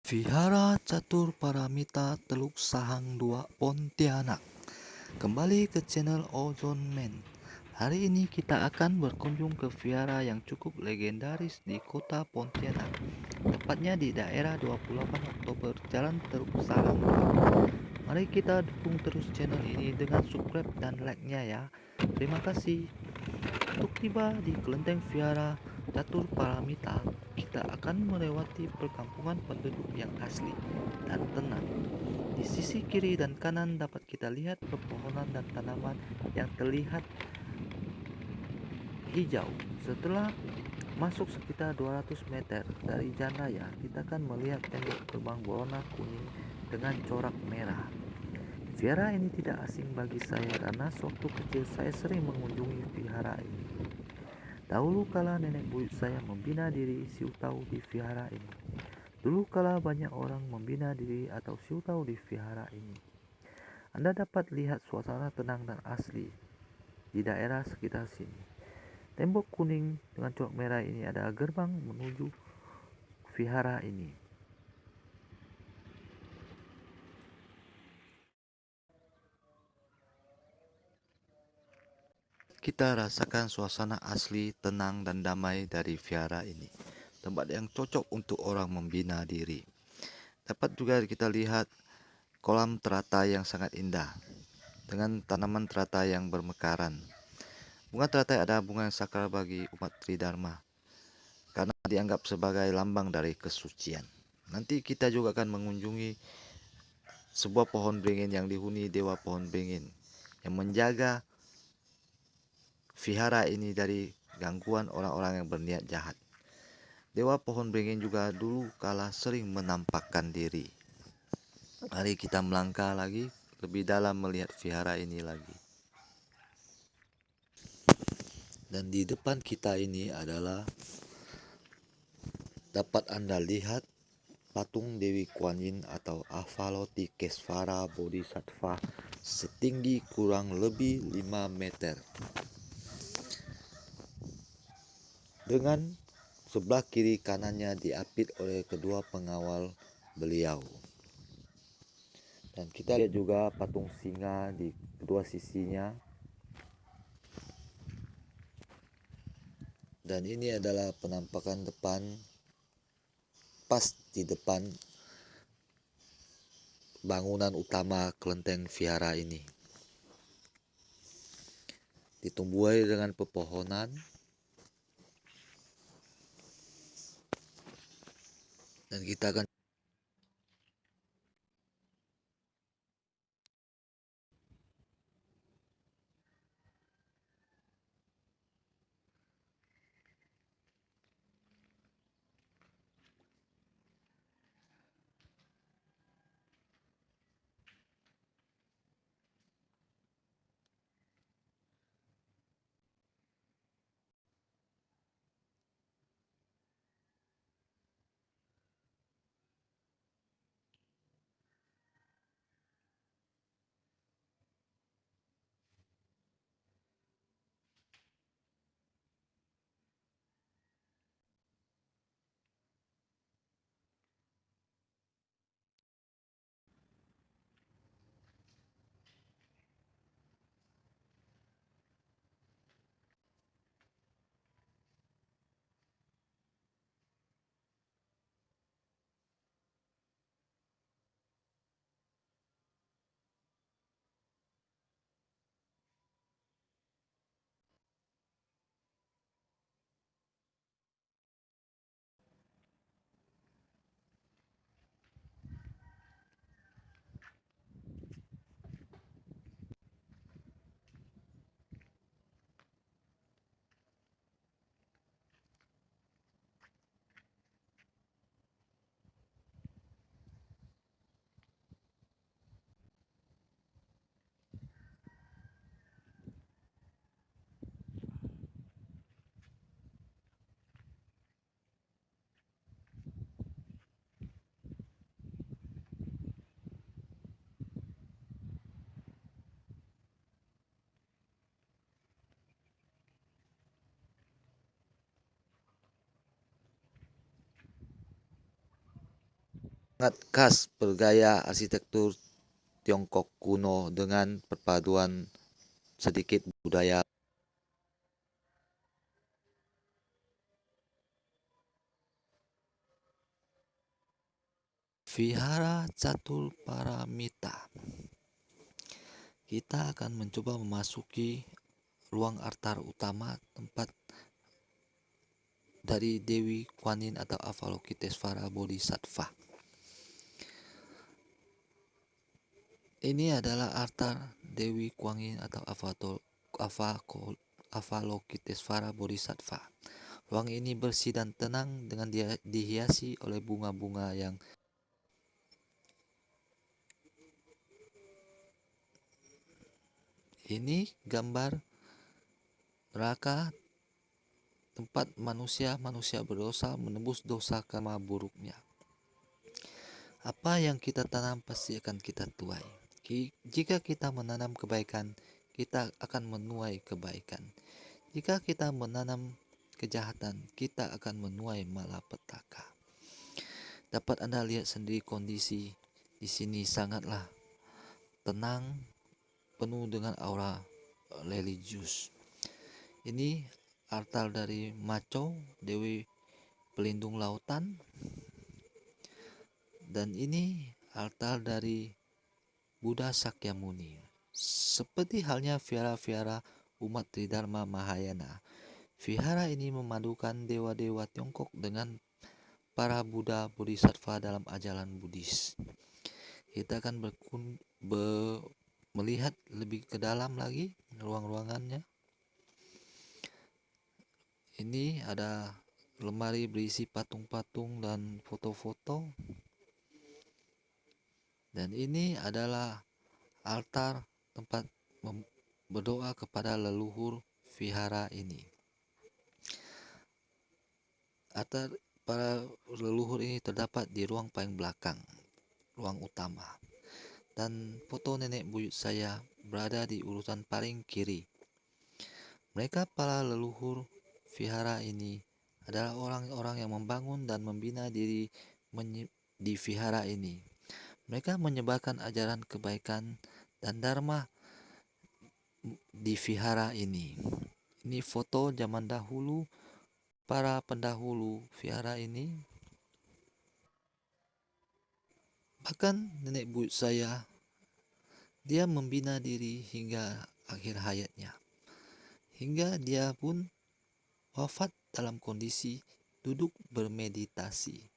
Vihara Catur Paramita Teluk Sahang 2 Pontianak. Kembali ke channel Ozone Man. Hari ini kita akan berkunjung ke vihara yang cukup legendaris di kota Pontianak. Tepatnya di daerah 28 Oktober Jalan Teluk Sahang. Mari kita dukung terus channel ini dengan subscribe dan like-nya ya. Terima kasih. Untuk tiba di kelenteng vihara Catur Paramita, kita akan melewati perkampungan penduduk yang asli dan tenang. Di sisi kiri dan kanan dapat kita lihat pepohonan dan tanaman yang terlihat hijau. Setelah masuk sekitar 200 meter dari jalan raya, kita akan melihat tembok gerbang berwarna kuning dengan corak merah. Vihara ini tidak asing bagi saya karena sewaktu kecil saya sering mengunjungi vihara ini. Dahulu kala nenek buyut saya membina diri siutau di vihara ini. Dulu kala banyak orang membina diri atau siutau di vihara ini. Anda dapat lihat suasana tenang dan asli di daerah sekitar sini. Tembok kuning dengan corak merah ini adalah gerbang menuju vihara ini. Kita rasakan suasana asli, tenang dan damai dari vihara ini. Tempat yang cocok untuk orang membina diri. Dapat juga kita lihat kolam teratai yang sangat indah dengan tanaman teratai yang bermekaran. Bunga teratai adalah bunga yang sakral bagi umat Tridharma karena dianggap sebagai lambang dari kesucian. Nanti kita juga akan mengunjungi sebuah pohon beringin yang dihuni dewa pohon beringin yang menjaga vihara ini dari gangguan orang-orang yang berniat jahat. Dewa pohon beringin juga dulu kala sering menampakkan diri. Mari kita melangkah lagi lebih dalam melihat vihara ini lagi. Dan di depan kita ini adalah dapat Anda lihat patung Dewi Kuan Yin atau Avalokitesvara Bodhisattva setinggi kurang lebih 5 meter. Dengan sebelah kiri kanannya diapit oleh kedua pengawal beliau. Dan kita lihat juga patung singa di kedua sisinya. Dan ini adalah penampakan depan pas di depan bangunan utama kelenteng vihara ini. Ditumbuhi dengan pepohonan dan kita akan sangat khas bergaya arsitektur Tiongkok kuno dengan perpaduan sedikit budaya. Vihara Catur Paramita. Kita akan mencoba memasuki ruang altar utama tempat dari Dewi Kuan Yin atau Avalokitesvara Bodhisattva. Ini adalah altar Dewi Kuan Yin atau Avalokitesvara Bodhisattva. Ruang ini bersih dan tenang dengan dihiasi oleh bunga-bunga yang ini gambar neraka tempat manusia berdosa menebus dosa karma buruknya. Apa yang kita tanam pasti akan kita tuai. Jika kita menanam kebaikan, kita akan menuai kebaikan. Jika kita menanam kejahatan, kita akan menuai malapetaka. Dapat Anda lihat sendiri kondisi di sini sangatlah tenang, penuh dengan aura religius. Ini altar dari Macho, Dewi Pelindung Lautan. Dan ini altar dari Buddha Sakyamuni. Seperti halnya vihara-vihara umat Tridharma Mahayana, vihara ini memadukan dewa-dewa Tiongkok dengan para Buddha Bodhisattva dalam ajaran Buddhis. Kita akan melihat lebih ke dalam lagi ruang-ruangannya. Ini ada lemari berisi patung-patung dan foto-foto. Dan ini adalah altar tempat berdoa kepada leluhur vihara ini. Altar para leluhur ini terdapat di ruang paling belakang, ruang utama. Dan foto nenek buyut saya berada di urutan paling kiri. Mereka para leluhur vihara ini adalah orang-orang yang membangun dan membina diri di vihara ini. Mereka menyebarkan ajaran kebaikan dan dharma di vihara ini. Ini foto zaman dahulu para pendahulu vihara ini. Bahkan nenek buyut saya, dia membina diri hingga akhir hayatnya. Hingga dia pun wafat dalam kondisi duduk bermeditasi.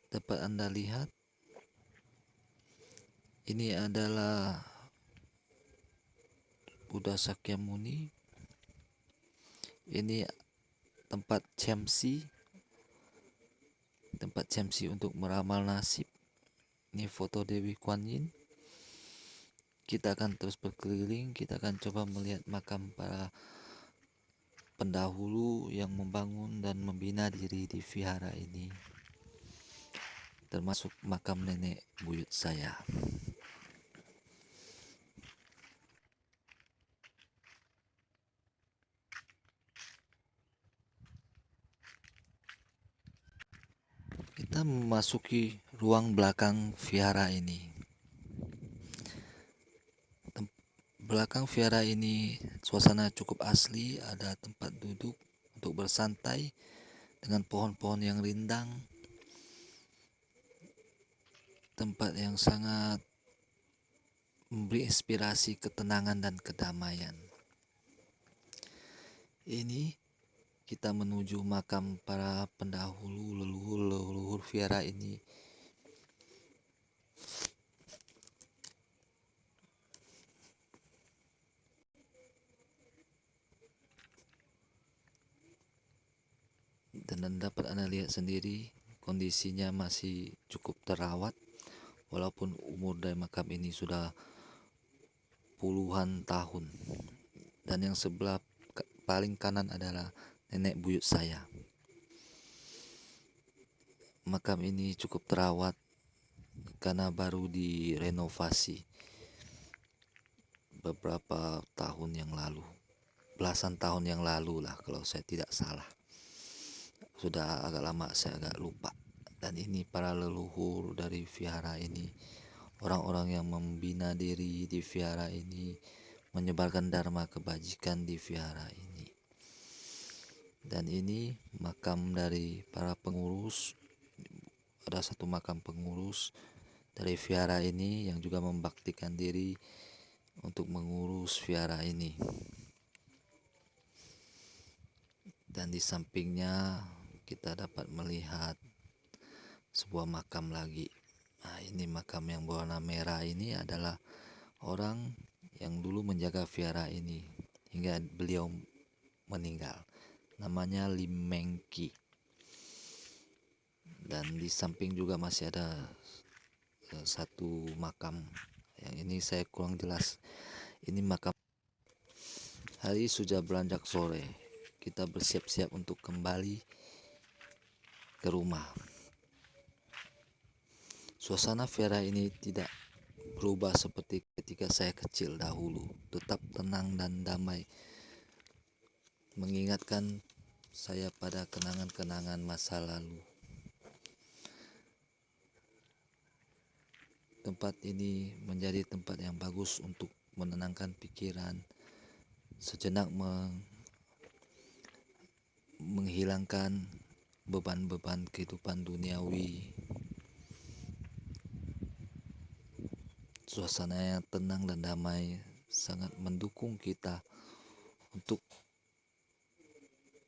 Dapat Anda lihat, ini adalah Buddha Sakyamuni. Ini tempat cemsi untuk meramal nasib. Ini foto Dewi Kuan Yin. Kita akan terus berkeliling, kita akan coba melihat makam para pendahulu yang membangun dan membina diri di vihara ini, termasuk makam nenek buyut saya. Kita memasuki ruang belakang vihara ini. Belakang vihara ini suasana cukup asli, ada tempat duduk untuk bersantai dengan pohon-pohon yang rindang. Tempat yang sangat memberi inspirasi ketenangan dan kedamaian. Ini kita menuju makam para pendahulu leluhur vihara ini. Dan dapat Anda lihat sendiri kondisinya masih cukup terawat, walaupun umur dari makam ini sudah puluhan tahun. Dan yang sebelah paling kanan adalah nenek buyut saya. Makam ini cukup terawat karena baru direnovasi beberapa tahun yang lalu, belasan tahun yang lalu lah kalau saya tidak salah. Sudah agak lama, saya agak lupa. Dan ini para leluhur dari vihara ini, orang-orang yang membina diri di vihara ini, menyebarkan dharma kebajikan di vihara ini. Dan ini makam dari para pengurus. Ada satu makam pengurus dari vihara ini yang juga membaktikan diri untuk mengurus vihara ini. Dan di sampingnya kita dapat melihat sebuah makam lagi. Nah, ini makam yang berwarna merah ini adalah orang yang dulu menjaga vihara ini hingga beliau meninggal. Namanya Lim Mengki. Dan di samping juga masih ada satu makam. Yang ini saya kurang jelas. Ini makam. Hari sudah beranjak sore. Kita bersiap-siap untuk kembali ke rumah. Suasana vihara ini tidak berubah seperti ketika saya kecil dahulu. Tetap tenang dan damai, mengingatkan saya pada kenangan-kenangan masa lalu. Tempat ini menjadi tempat yang bagus untuk menenangkan pikiran, sejenak menghilangkan beban-beban kehidupan duniawi. Suasana yang tenang dan damai sangat mendukung kita untuk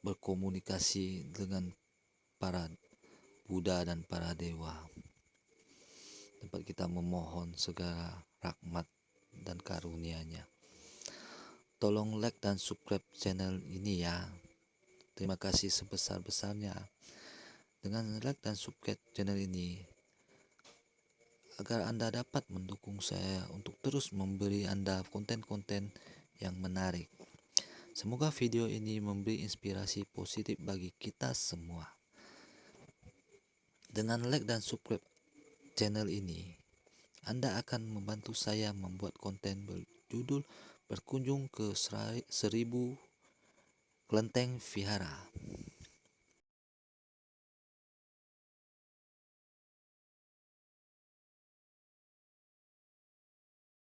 berkomunikasi dengan para Buddha dan para dewa. Tempat kita memohon segala rahmat dan karunia-Nya. Tolong like dan subscribe channel ini ya. Terima kasih sebesar-besarnya. Dengan like dan subscribe channel ini, agar Anda dapat mendukung saya untuk terus memberi Anda konten-konten yang menarik. Semoga video ini memberi inspirasi positif bagi kita semua. Dengan like dan subscribe channel ini, Anda akan membantu saya membuat konten berjudul berkunjung ke 1000 kelenteng vihara.